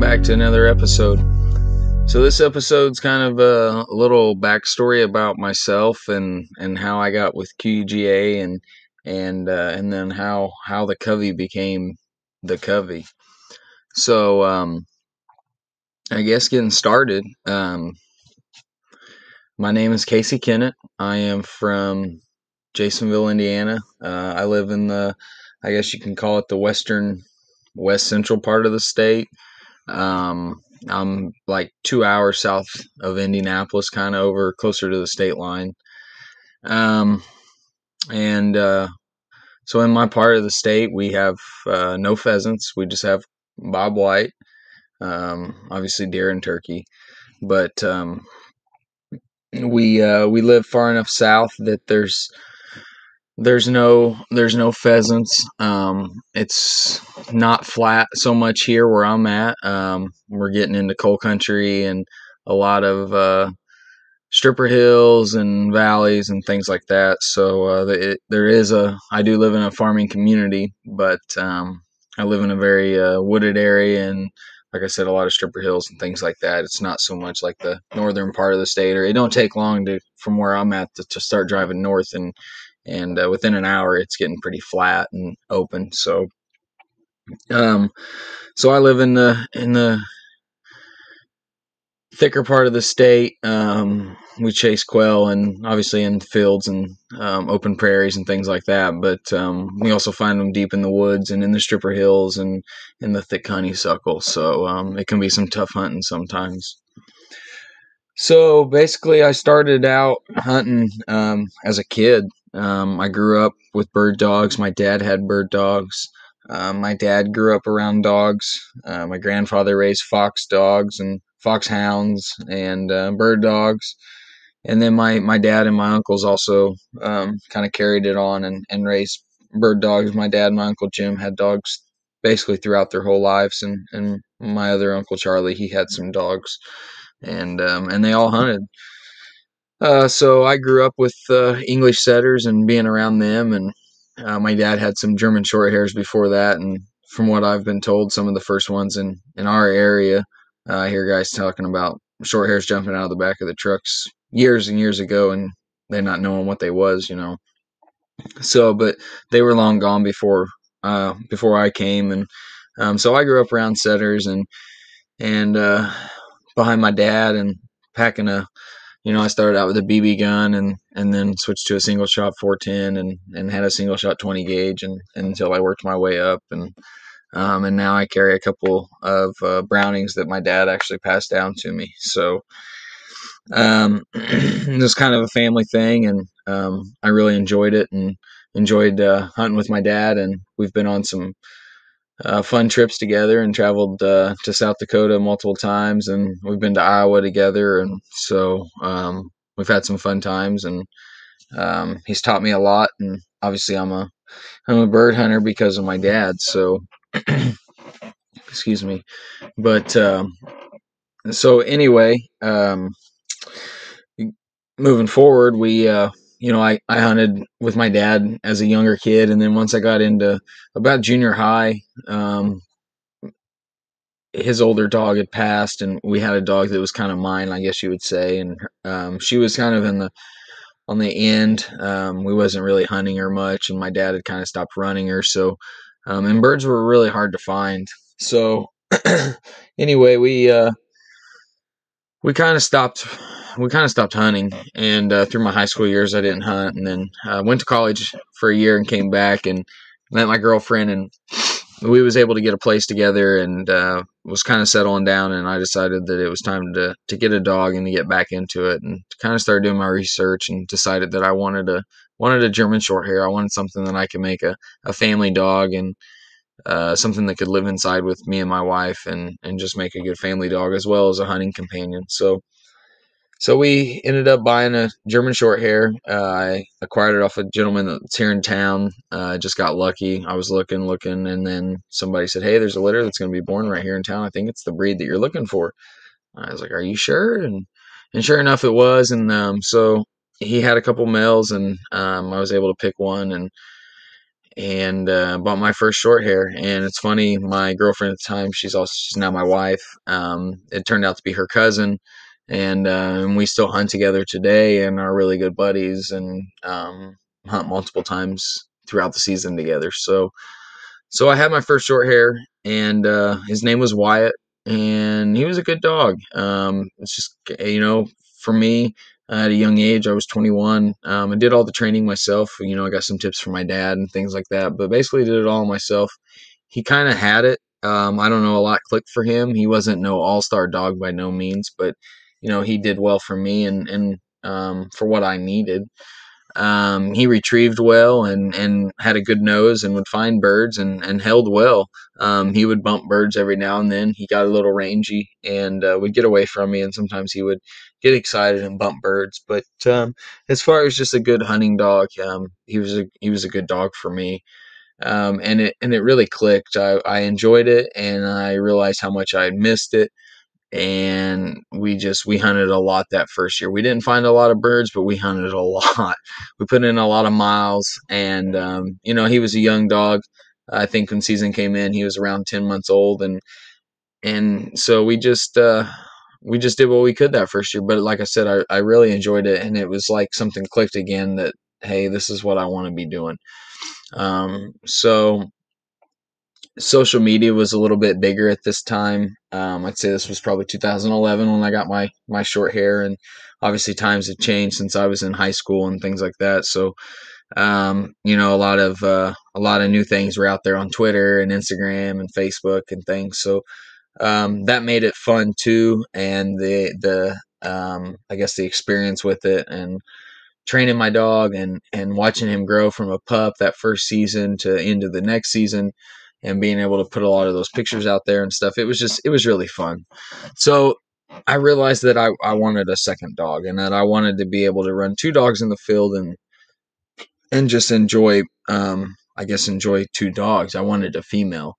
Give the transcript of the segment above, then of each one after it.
back to another episode. So this episode's kind of a little backstory about myself and how I got with QGA and then how the Covey became the Covey. So I guess getting started. My name is Casey Kennett. I am from Jasonville, Indiana. I live in I guess you can call it the west central part of the state. I'm like 2 hours south of Indianapolis, kind of over closer to the state line. Um, and So in my part of the state, we have no pheasants. We just have bobwhite, obviously deer and turkey. But we live far enough south that there's no pheasants. It's not flat so much here where I'm at. We're getting into coal country and a lot of stripper hills and valleys and things like that. So I do live in a farming community, but I live in a very wooded area and, like I said, a lot of stripper hills and things like that. It's not so much like the northern part of the state, or it don't take long from where I'm at to start driving north, and within an hour it's getting pretty flat and open. Um, so I live in the thicker part of the state. We chase quail and obviously in fields and open prairies and things like that. But we also find them deep in the woods and in the stripper hills and in the thick honeysuckle. So it can be some tough hunting sometimes. So basically, I started out hunting as a kid. I grew up with bird dogs. My dad had bird dogs. My dad grew up around dogs. My grandfather raised fox dogs and foxhounds and bird dogs. And then my dad and my uncles also kind of carried it on and raised bird dogs. My dad and my uncle Jim had dogs basically throughout their whole lives, and my other uncle Charlie, he had some dogs, and they all hunted. So I grew up with English setters and being around them, and my dad had some German short hairs before that, and from what I've been told, some of the first ones in our area. I hear guys talking about short hairs jumping out of the back of the trucks years and years ago, and they not knowing what they was. So, but they were long gone before I came, and so I grew up around setters and behind my dad and packing I started out with a BB gun and then switched to a single shot 410 and had a single shot 20 gauge and until I worked my way up and now I carry a couple of Brownings that my dad actually passed down to me. So it was kind of a family thing, and I really enjoyed it and enjoyed hunting with my dad, and we've been on some fun trips together and traveled to South Dakota multiple times, and we've been to Iowa together, and so we've had some fun times, and he's taught me a lot, and obviously I'm a bird hunter because of my dad, so excuse me. But so anyway, moving forward, I hunted with my dad as a younger kid, and then once I got into about junior high, his older dog had passed, and we had a dog that was kind of mine, I guess you would say, and she was kind of on the end. We wasn't really hunting her much, and my dad had kind of stopped running her, so and birds were really hard to find. So anyway, we kind of stopped hunting, and through my high school years I didn't hunt, and then went to college for a year and came back and met my girlfriend, and we was able to get a place together, and was kind of settling down, and I decided that it was time to get a dog and to get back into it, and kind of started doing my research and decided that I wanted a German short hair. I wanted something that I could make a family dog, and something that could live inside with me and my wife, and just make a good family dog as well as a hunting companion. So we ended up buying a German short hair. I acquired it off a gentleman that's here in town. Just got lucky. I was looking, and then somebody said, "Hey, there's a litter that's going to be born right here in town. I think it's the breed that you're looking for." I was like, "Are you sure?" And sure enough, it was. And so he had a couple males, and I was able to pick one, and bought my first short hair. And it's funny, my girlfriend at the time, she's now my wife. It turned out to be her cousin, and we still hunt together today and are really good buddies, and hunt multiple times throughout the season together. So I had my first short hair, and his name was Wyatt, and he was a good dog. It's just, for me, at a young age, I was 21. I did all the training myself. I got some tips from my dad and things like that, but basically did it all myself. He kind of had it. I don't know, a lot clicked for him. He wasn't no all-star dog by no means, but he did well for me, and for what I needed. He retrieved well, and had a good nose, and would find birds, and held well. He would bump birds every now and then. He got a little rangy, and would get away from me, and sometimes he would get excited and bump birds. But as far as just a good hunting dog, he was a good dog for me. And it really clicked. I enjoyed it, and I realized how much I had missed it, and we hunted a lot that first year. We didn't find a lot of birds, but we hunted a lot. We put in a lot of miles, and he was a young dog. I think when season came in, he was around 10 months old, and so we just did what we could that first year. But like I said, I really enjoyed it, and it was like something clicked again that, hey, this is what I want to be doing. So social media was a little bit bigger at this time. I'd say this was probably 2011 when I got my short hair, and obviously times have changed since I was in high school and things like that. So a lot of new things were out there on Twitter and Instagram and Facebook and things. So that made it fun too, and the I guess the experience with it, and training my dog, and watching him grow from a pup that first season to into the next season, and being able to put a lot of those pictures out there and stuff. It was really fun. So I realized that I wanted a second dog, and that I wanted to be able to run two dogs in the field, and just enjoy, I guess, enjoy two dogs. I wanted a female.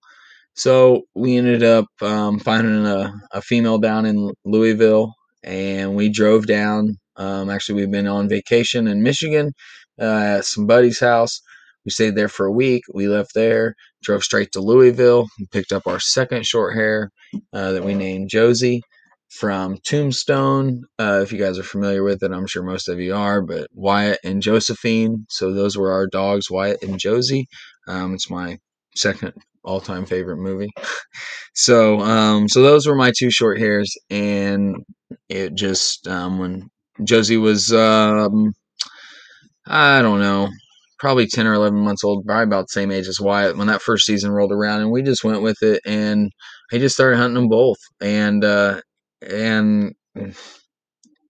So we ended up finding a female down in Louisville, and we drove down. Actually, we've been on vacation in Michigan, at some buddy's house. We stayed there for a week. We left there, drove straight to Louisville, and picked up our second short hair, that we named Josie, from Tombstone. If you guys are familiar with it, I'm sure most of you are, but Wyatt and Josephine. So those were our dogs, Wyatt and Josie. It's my second all-time favorite movie. So those were my two short hairs, and it just, when Josie was, I don't know, probably 10 or 11 months old, probably about the same age as Wyatt, when that first season rolled around, and we just went with it, and he just started hunting them both, and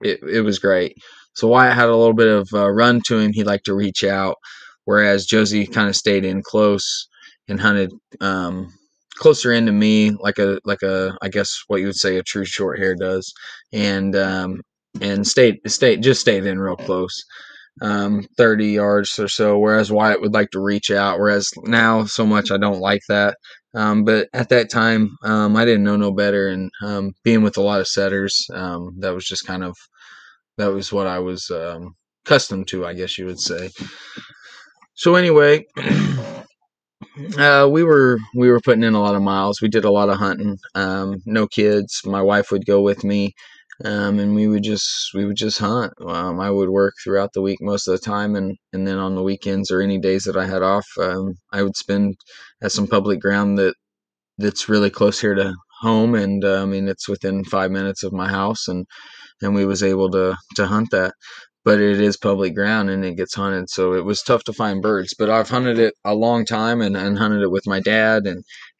it was great. So Wyatt had a little bit of a run to him. He liked to reach out, whereas Josie kind of stayed in close and hunted, closer into me, like a I guess what you would say a true short hair does, and stayed in real close. 30 yards or so, whereas Wyatt would like to reach out, whereas now so much I don't like that. But at that time, I didn't know no better, and being with a lot of setters, that was just that was what I was accustomed to, I guess you would say. So anyway, we were putting in a lot of miles. We did a lot of hunting. No kids. My wife would go with me, and we would just hunt. I would work throughout the week most of the time, and then on the weekends or any days that I had off, I would spend at some public ground that's really close here to home, and I mean it's within 5 minutes of my house, and we was able to hunt that. But it is public ground, and it gets hunted, so it was tough to find birds. But I've hunted it a long time, and hunted it with my dad,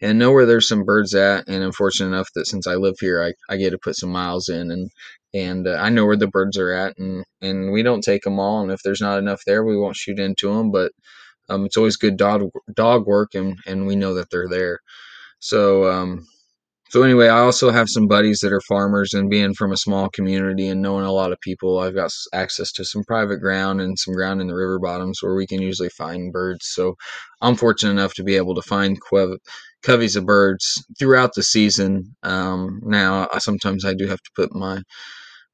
and know where there's some birds at. And I'm fortunate enough that since I live here, I get to put some miles in, and I know where the birds are at, and we don't take them all. And if there's not enough there, we won't shoot into them. But it's always good dog work, and we know that they're there. So anyway, I also have some buddies that are farmers, and being from a small community and knowing a lot of people, I've got access to some private ground and some ground in the river bottoms where we can usually find birds. So I'm fortunate enough to be able to find coveys of birds throughout the season. Now, sometimes I do have to put my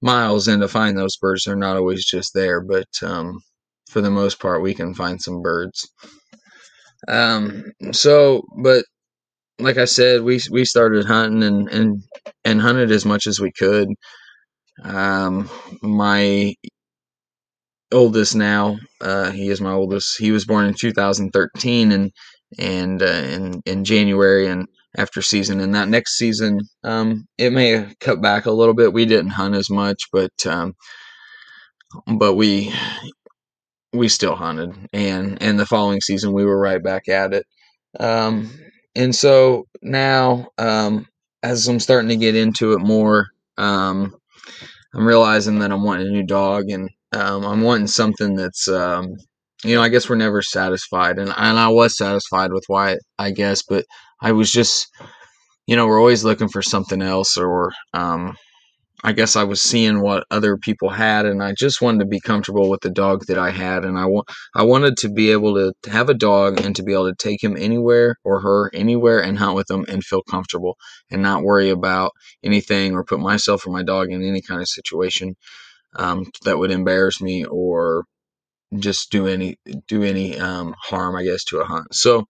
miles in to find those birds. They're not always just there, but for the most part, we can find some birds. But like I said, we started hunting and hunted as much as we could. My oldest now, he is my oldest. He was born in 2013, in January, and after season, and that next season, it may have cut back a little bit. We didn't hunt as much, but we still hunted, and the following season we were right back at it. Um, and so now, as I'm starting to get into it more, I'm realizing that I'm wanting a new dog, and I'm wanting something that's, I guess we're never satisfied, and I was satisfied with Wyatt, I guess, but I was just, we're always looking for something else, or I guess I was seeing what other people had, and I just wanted to be comfortable with the dog that I had, and I wanted to be able to have a dog and to be able to take him anywhere or her anywhere and hunt with them and feel comfortable and not worry about anything or put myself or my dog in any kind of situation that would embarrass me or just do any harm, I guess, to a hunt. So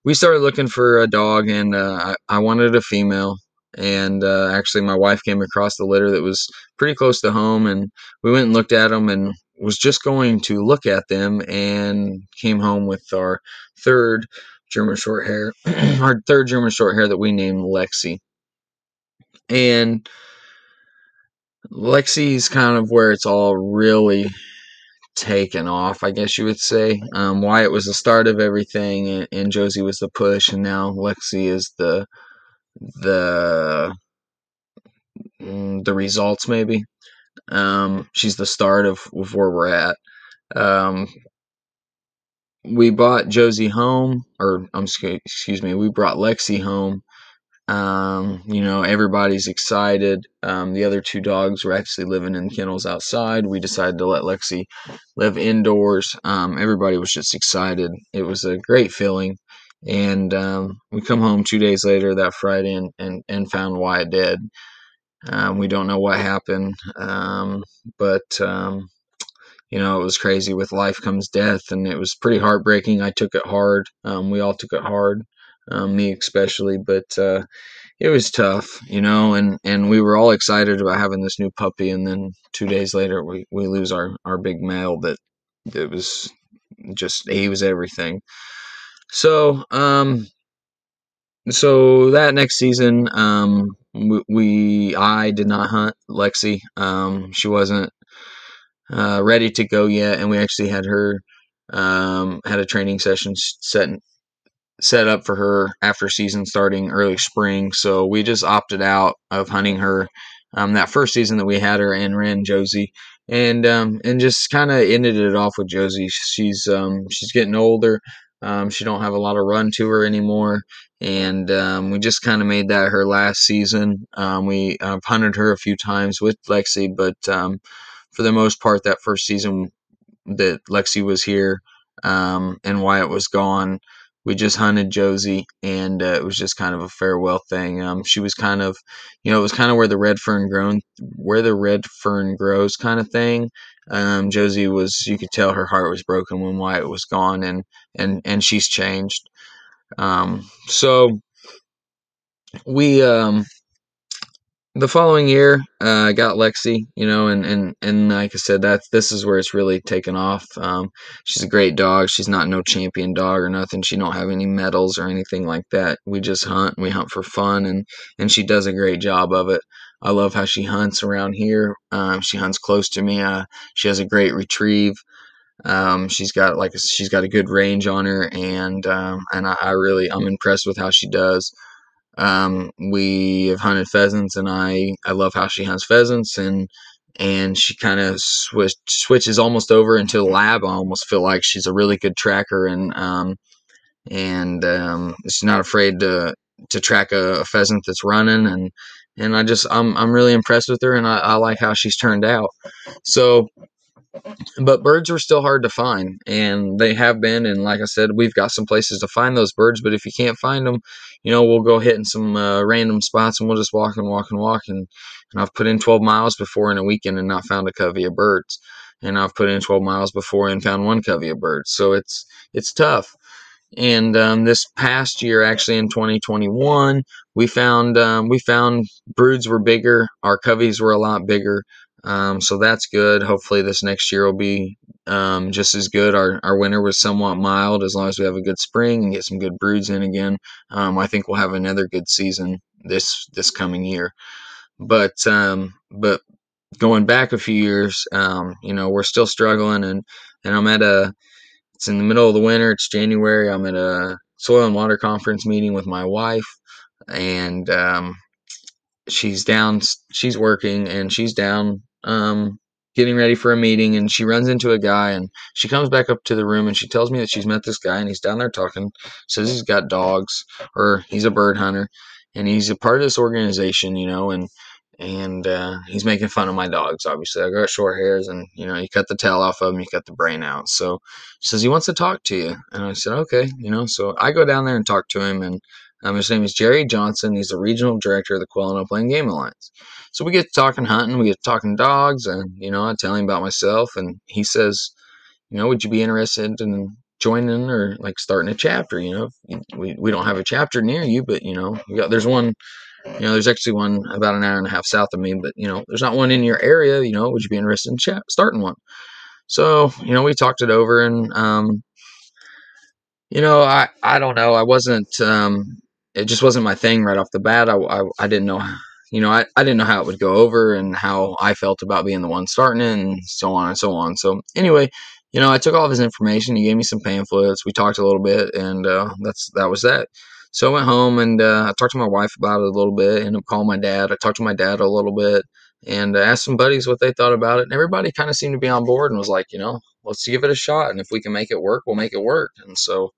we started looking for a dog, and I wanted a female. And actually, my wife came across the litter that was pretty close to home, and we went and looked at them, and was just going to look at them, and came home with our third German short hair, our third German short hair that we named Lexi. And Lexi's kind of where it's all really taken off, I guess you would say. Wyatt was the start of everything, and Josie was the push, and now Lexi is the the results, maybe. She's the start of where we're at. Um, we bought Josie home, or excuse me, we brought Lexi home. Everybody's excited. The other two dogs were actually living in kennels outside. We decided to let Lexi live indoors. Everybody was just excited. It was a great feeling. And we come home 2 days later that Friday and found Wyatt dead. We don't know what happened, but it was crazy. With life comes death, and it was pretty heartbreaking. I took it hard. We all took it hard, me especially, but it was tough, and we were all excited about having this new puppy, and then 2 days later we lose our big male that was just, he was everything. So that next season, I did not hunt Lexi. She wasn't ready to go yet, and we actually had her had a training session set up for her after season starting early spring. So we just opted out of hunting her that first season that we had her, and ran Josie, and just kind of ended it off with Josie. She's getting older. She don't have a lot of run to her anymore, and we just kind of made that her last season. We hunted her a few times with Lexi, but for the most part, that first season that Lexi was here, and Wyatt was gone, we just hunted Josie, and it was just kind of a farewell thing. She was kind of, it was kind of where the red fern grows, kind of thing. Josie was, you could tell her heart was broken when Wyatt was gone, and she's changed. So we the following year, I got Lexi, and like I said, this is where it's really taken off. She's a great dog. She's not no champion dog or nothing. She don't have any medals or anything like that. We just hunt. We hunt for fun, and she does a great job of it. I love how she hunts around here. She hunts close to me. She has a great retrieve. She's got a good range on her, and I'm impressed with how she does. We have hunted pheasants, and I love how she hunts pheasants, and she kind of switches almost over into lab. I almost feel like she's a really good tracker, and she's not afraid to track a pheasant that's running, and I'm really impressed with her, and I like how she's turned out. So, but birds are still hard to find, and they have been. And like I said, we've got some places to find those birds. But if you can't find them, we'll go hit in some random spots, and we'll just walk and walk and walk. And I've put in 12 miles before in a weekend and not found a covey of birds. And I've put in 12 miles before and found one covey of birds. So it's tough. And this past year, actually in 2021, we found broods were bigger. Our coveys were a lot bigger. So that's good. Hopefully this next year will be just as good. Our winter was somewhat mild. As long as we have a good spring and get some good broods in again, I think we'll have another good season this coming year. But going back a few years, we're still struggling, and I'm at a it's in the middle of the winter. It's January. I'm at a soil and water conference meeting with my wife, and she's down. She's working, and she's down getting ready for a meeting. And she runs into a guy, and she comes back up to the room, and she tells me that she's met this guy, and he's down there talking. Says he's got dogs, or he's a bird hunter, and he's a part of this organization, and he's making fun of my dogs. Obviously, I got short hairs, and you cut the tail off of them, you cut the brain out. So she says he wants to talk to you, and I said okay. So I go down there and talk to him, and his name is Jerry Johnson. He's the regional director of the Quail and Upland Game Alliance. So we get to talking hunting, we get to talking dogs, and I tell him about myself, and he says, would you be interested in joining or like starting a chapter? We don't have a chapter near you, but there's one. There's actually one about an hour and a half south of me, but there's not one in your area. Would you be interested in starting one? So we talked it over, and I don't know. I wasn't. It just wasn't my thing right off the bat. I didn't know. I didn't know how it would go over and how I felt about being the one starting it, and so on and so on. So anyway, I took all of his information. He gave me some pamphlets. We talked a little bit, and that was that. So I went home, and I talked to my wife about it a little bit. Ended up calling my dad. I talked to my dad a little bit, and asked some buddies what they thought about it. And everybody kind of seemed to be on board and was like, let's give it a shot. And if we can make it work, we'll make it work. And so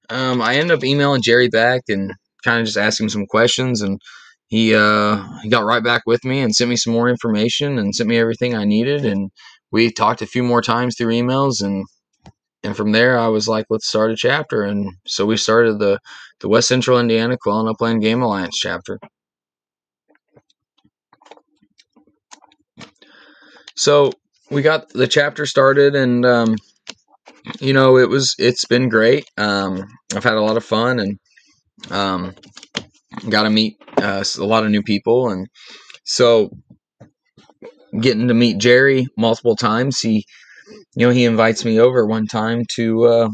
I ended up emailing Jerry back and kind of just asking him some questions, and he got right back with me and sent me some more information and sent me everything I needed. And we talked a few more times through emails, and from there I was like, let's start a chapter. And so we started the West Central Indiana Quail and Upland Game Alliance chapter. So we got the chapter started, and it's been great. I've had a lot of fun, and got to meet a lot of new people, and so getting to meet Jerry multiple times. He invites me over one time to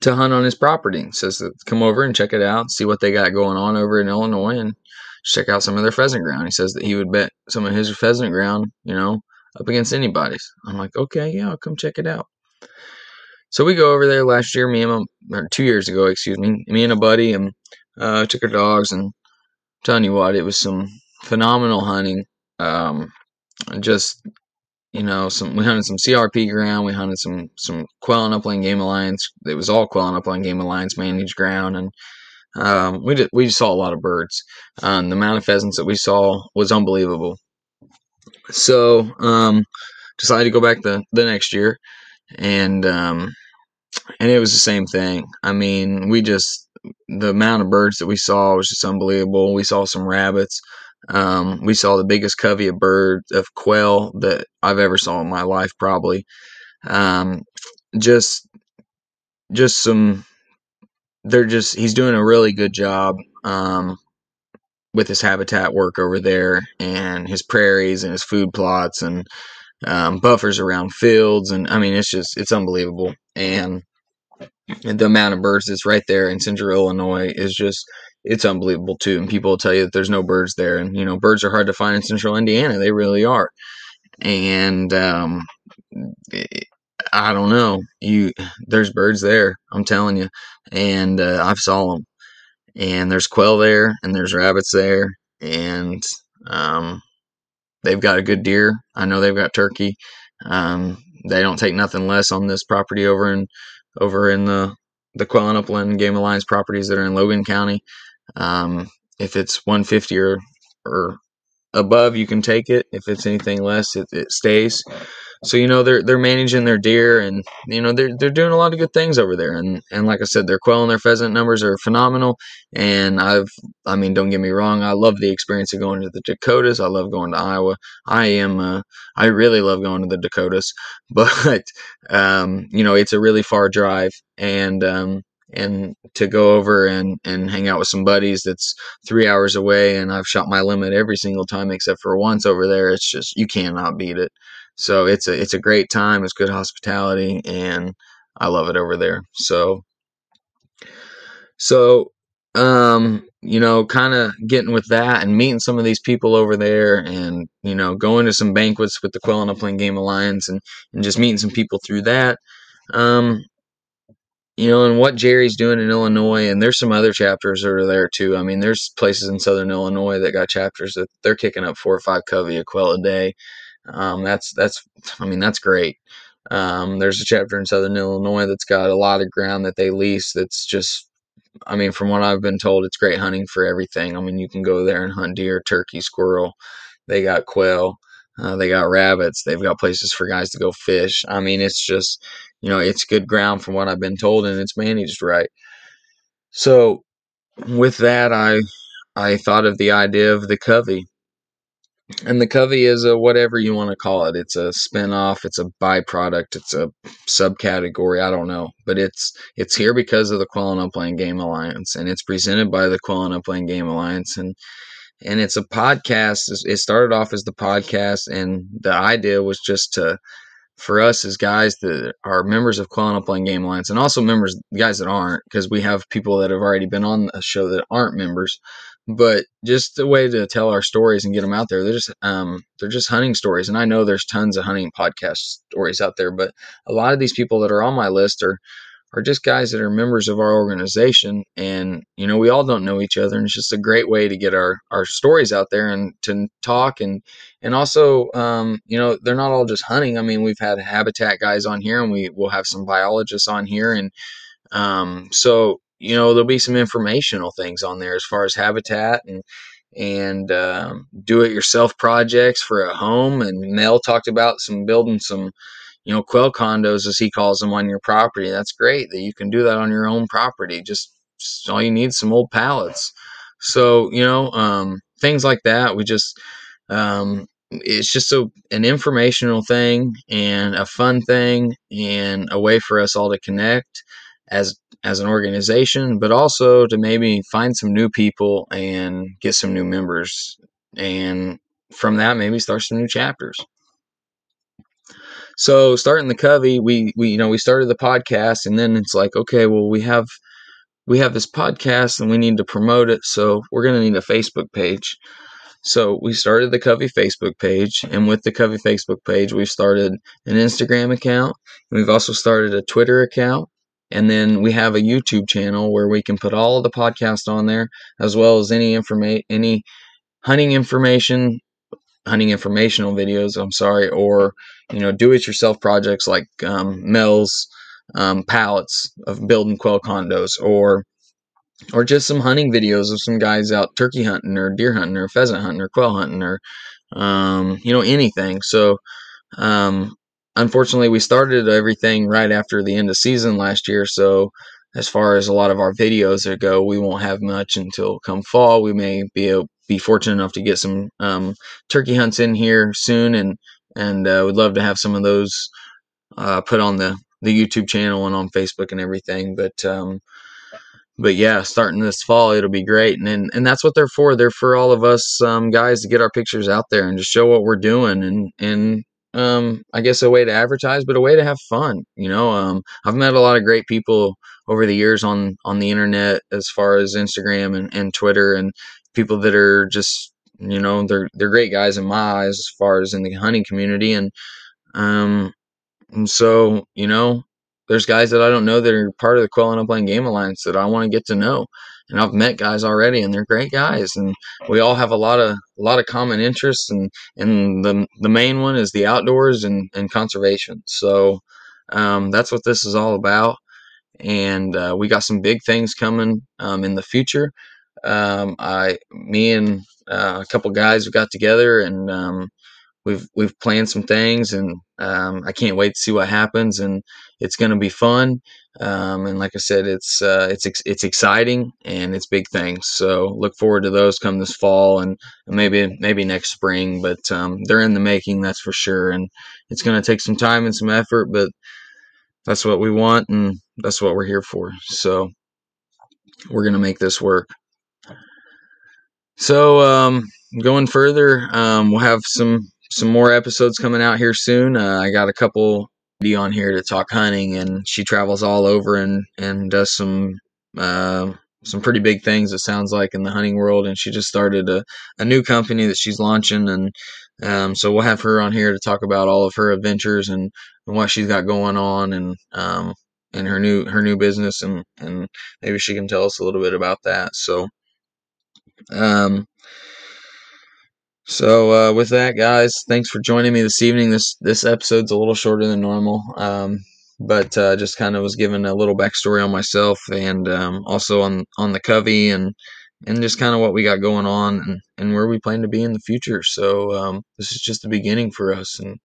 hunt on his property. He says to come over and check it out, see what they got going on over in Illinois, and check out some of their pheasant ground. He says that he would bet some of his pheasant ground, up against anybody's. I'm like, okay, yeah, I'll come check it out. So we go over there last year, or 2 years ago, excuse me, me and a buddy, and took our dogs, and I'm telling you what, it was some phenomenal hunting. Just we hunted some CRP ground, we hunted some Quail and Upland Game Alliance. It was all Quail and Upland Game Alliance managed ground, and we saw a lot of birds. The amount of pheasants that we saw was unbelievable. So decided to go back the next year, and it was the same thing. I mean, the amount of birds that we saw was just unbelievable. We saw some rabbits. We saw the biggest covey of quail that I've ever saw in my life, probably. Just some, he's doing a really good job, with his habitat work over there, and his prairies and his food plots, and buffers around fields. And I mean, it's unbelievable. And the amount of birds that's right there in central Illinois it's unbelievable too. And people will tell you that there's no birds there, and birds are hard to find in central Indiana. They really are. And I don't know, there's birds there, I'm telling you. And I've saw them, and there's quail there, and there's rabbits there, and they've got a good deer. I know they've got turkey. They don't take nothing less on this property over in the Quail and Upland Game Alliance properties that are in Logan County. If it's 150 or above, you can take it. If it's anything less, it stays. so they're managing their deer, and they're doing a lot of good things over there, and like I said, their quail and their pheasant numbers are phenomenal. And I mean, don't get me wrong, I love the experience of going to the Dakotas. I love going to Iowa. I really love going to the Dakotas, but it's a really far drive, and to go over and hang out with some buddies that's 3 hours away, and I've shot my limit every single time except for once over there. It's just, you cannot beat it. So it's a great time. It's good hospitality, and I love it over there. So kind of getting with that and meeting some of these people over there, and going to some banquets with the Quail and Upland Game Alliance, and just meeting some people through that. Um, and what Jerry's doing in Illinois, and there's some other chapters over there too. I mean, there's places in Southern Illinois that got chapters that they're kicking up 4 or 5 covey a quail a day. I mean, that's great. There's a chapter in Southern Illinois that's got a lot of ground that they lease. That's just, I mean, from what I've been told, it's great hunting for everything. I mean, you can go there and hunt deer, turkey, squirrel. They got quail. They got rabbits. They've got places for guys to go fish. I mean, it's just, it's good ground from what I've been told, and it's managed right. So with that, I thought of the idea of the Covey. And the Covey is a whatever you want to call it. It's a spinoff. It's a byproduct. It's a subcategory. I don't know, but it's here because of the Quail and Upland Game Alliance, and it's presented by the Quail and Upland Game Alliance, and it's a podcast. It started off as the podcast, and the idea was just for us as guys that are members of Quail and Upland Game Alliance, and also guys that aren't, because we have people that have already been on a show that aren't members, but just a way to tell our stories and get them out there. They're just hunting stories, and I know there's tons of hunting podcast stories out there, but a lot of these people that are on my list are just guys that are members of our organization, and we all don't know each other, and it's just a great way to get our stories out there and to talk, and also they're not all just hunting. I mean, we've had habitat guys on here, and we will have some biologists on here, and so there'll be some informational things on there as far as habitat and do-it-yourself projects for a home. And Mel talked about building some quail condos, as he calls them, on your property. That's great that you can do that on your own property. Just all you need is some old pallets. So, things like that. It's just an informational thing and a fun thing and a way for us all to connect as an organization, but also to maybe find some new people and get some new members. And from that, maybe start some new chapters. So starting the Covey, we started the podcast, and then it's like, okay, well, we have this podcast and we need to promote it, so we're going to need a Facebook page. So we started the Covey Facebook page, and with the Covey Facebook page, we've started an Instagram account, and we've also started a Twitter account, and then we have a YouTube channel where we can put all of the podcasts on there, as well as any hunting information, hunting informational videos, or do-it-yourself projects like Mel's pallets of building quail condos, or just some hunting videos of some guys out turkey hunting or deer hunting or pheasant hunting or quail hunting, or anything. So unfortunately, we started everything right after the end of season last year, so as far as a lot of our videos that go, we won't have much until come fall. We may be fortunate enough to get some turkey hunts in here soon, and would love to have some of those put on the YouTube channel and on Facebook and everything. But yeah, starting this fall, it'll be great, and that's what they're for. They're for all of us guys to get our pictures out there and just show what we're doing, and I guess a way to advertise, but a way to have fun. I've met a lot of great people over the years on the internet, as far as Instagram and Twitter, and people that are just they're great guys in my eyes as far as in the hunting community, um, and so there's guys that I don't know that are part of the Quail and Upland Game Alliance that I want to get to know, and I've met guys already, and they're great guys, and we all have a lot of common interests, and the main one is the outdoors and conservation. So that's what this is all about, and we got some big things coming in the future. Me and a couple guys got together, and we've planned some things, and I can't wait to see what happens, and it's going to be fun. And like I said, it's exciting, and it's big things. So look forward to those come this fall, and maybe next spring. But they're in the making, that's for sure. And it's going to take some time and some effort, but that's what we want, and that's what we're here for. So we're going to make this work. So going further, we'll have some more episodes coming out here soon. I got a couple on here to talk hunting, and she travels all over and does some pretty big things, it sounds like, in the hunting world. And she just started a new company that she's launching, and so we'll have her on here to talk about all of her adventures and what she's got going on, and her new business, and maybe she can tell us a little bit about that. So um, with that, guys, thanks for joining me this evening. This episode's a little shorter than normal, but just kind of was giving a little backstory on myself, and also on the Covey, and just kind of what we got going on, and where we plan to be in the future. So this is just the beginning for us, and